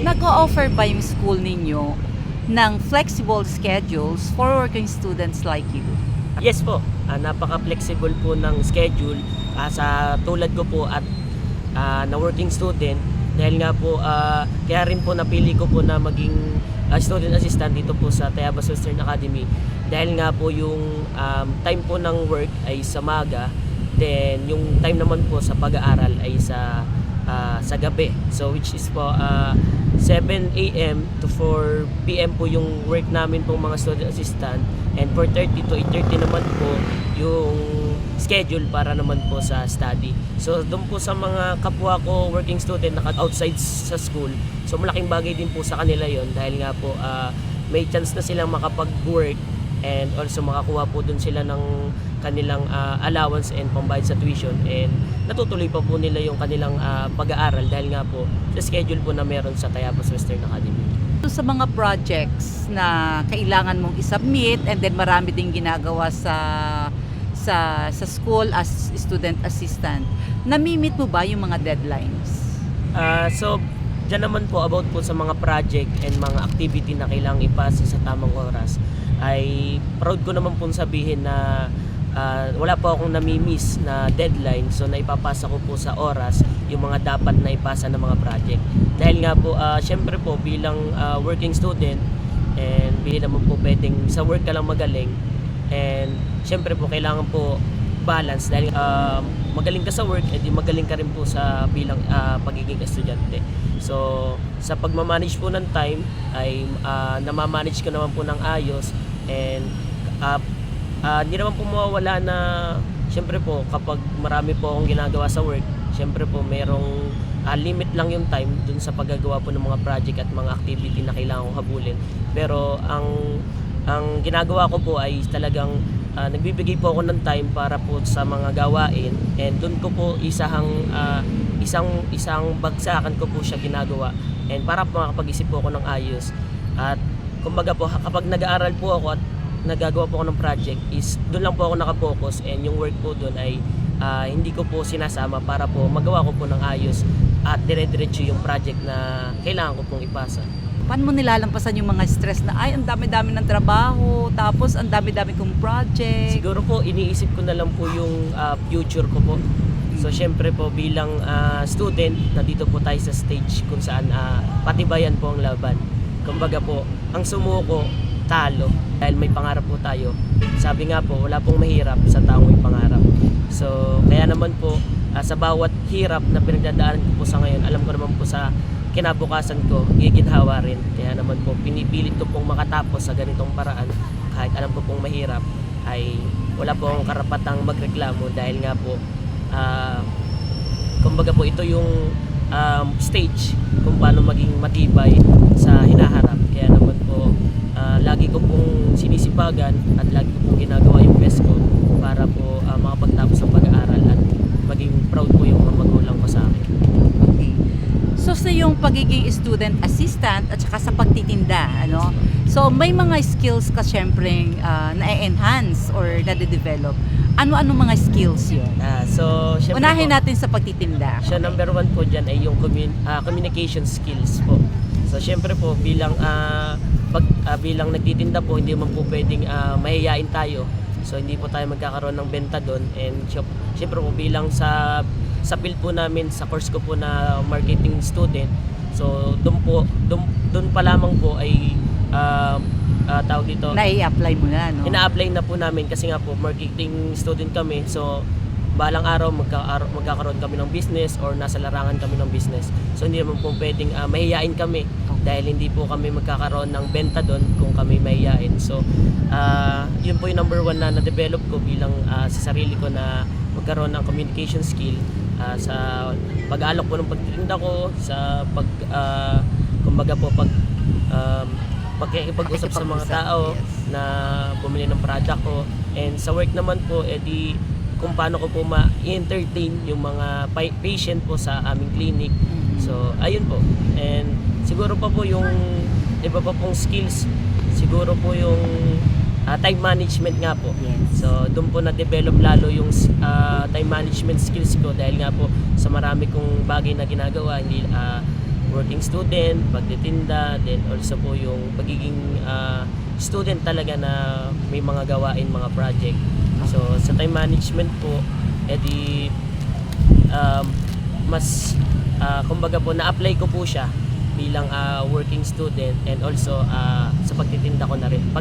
Nag-o-offer ba yung school ninyo ng flexible schedules for working students like you? Yes po, napaka-flexible po ng schedule sa tulad ko po at na working student dahil nga po kaya rin po napili ko po na maging student assistant dito po sa Tayabas Western Academy dahil nga po yung time po ng work ay sa maga, then yung time naman po sa pag-aaral ay sa gabi. So which is po 7 a.m. to 4 p.m. po yung work namin po mga student assistant, and 4:30 to 8:30 naman po yung schedule para naman po sa study. So doon po sa mga kapwa ko working student outside sa school, so malaking bagay din po sa kanila yon dahil nga po may chance na silang makapag-work and also makakuha po doon sila ng kanilang allowance and pambayad sa tuition, and natutuloy pa po nila yung kanilang pag-aaral dahil nga po sa schedule po na meron sa Tayabas Western Academy. Sa mga projects na kailangan mong isubmit and then marami ding ginagawa sa school as student assistant, nami-meet mo ba yung mga deadlines? So dyan naman po about po sa mga project and mga activity na kailangang ipasa sa tamang oras, ay proud ko naman po sabihin na wala po akong nami-miss na deadline, so naipapasa ko po sa oras yung mga dapat na ipasa ng mga project. Dahil nga po syempre po bilang working student, and hindi naman po pwedeng sa work ka lang magaling, and syempre po kailangan po balance dahil magaling ka sa work, edi magaling ka rin po sa bilang pagiging estudyante. So sa pagmamanage po ng time ay namamanage ko naman po ng ayos, and hindi naman po mawawala na syempre po kapag marami po akong ginagawa sa work, syempre po merong limit lang yung time dun sa paggagawa po ng mga project at mga activity na kailangan kong habulin. Pero ang ginagawa ko po ay talagang nagbibigay po ako ng time para po sa mga gawain, and dun ko po isang bagsakan ko po siya ginagawa, and para po makapag-isip po ako ng ayos. At kumbaga po kapag nag-aaral po ako at nagagawa po ako ng project, is doon lang po ako nakapokus, and yung work po doon ay hindi ko po sinasama para po magawa ko po ng ayos at dire-diretso yung project na kailangan ko pong ipasa. Paano mo nilalampasan yung mga stress na ay ang dami-dami ng trabaho, tapos ang dami-dami kong project? Siguro po iniisip ko na lang po yung future ko po. So syempre po bilang student, nandito po tayo sa stage kung saan patibayan po ang laban. Kumbaga po, ang sumuko, talo. Dahil may pangarap po tayo. Sabi nga po, wala pong mahirap sa taong may pangarap. So kaya naman po, sa bawat hirap na pinagdadaanan ko po sa ngayon, alam ko naman po sa kinabukasan ko, giginhawa rin. Kaya naman po, pinipilit ko pong makatapos sa ganitong paraan. Kahit alam ko pong mahirap, ay wala po akong karapatang magreklamo dahil nga po, kumbaga po ito yung stage kung paano maging matibay sa hinaharap. Kaya naman po, lagi ko pong sinisipagan at lagi ko pong ginagawa yung best ko para po makapagtapos ng pag-aaral at maging proud po yung mga magulang ko sa akin. Okay. So sa yung pagiging student assistant at saka sa pagtitinda, ano? So may mga skills ka syempre na-enhance or na-develop. Ano-ano mga skills yun? So syempre Unahin po, natin sa pagtitinda. siya number one po dyan ay yung communication skills po. So syempre po bilang bilang nagtitinda po, hindi man po pwedeng mahihain tayo. So hindi po tayo magkakaroon ng benta doon, and syempre po bilang sa field po namin, sa course ko po na marketing student, so doon pa lamang po ay tawag dito, Nai-apply mo na, no? ina-apply na po namin kasi nga po marketing student kami. So balang araw magkakaroon kami ng business or nasa larangan kami ng business. So hindi naman po pwedeng mahihain kami dahil hindi po kami magkakaroon ng benta doon kung kami mahihain. So yun po yung number one na na-develop ko bilang sa sarili ko na magkaroon ng communication skill sa pag-aalok po ng pagtitinda ko, sa kumbaga po pagkikipag-usap sa mga tao na bumili ng product ko, and sa work naman po edi kung paano ko po ma-entertain yung mga patient po sa aming clinic. So ayun po, and siguro pa po yung iba pa pong skills, siguro po yung time management nga po. Yes. So doon po na-develop lalo yung time management skills ko dahil nga po sa marami kong bagay na ginagawa, hindi working student, pagtitinda, then also po yung pagiging student talaga na may mga gawain, mga project. So sa time management po, edi mas kumbaga po na-apply ko po siya bilang working student, and also sa pagtitinda ko na rin po.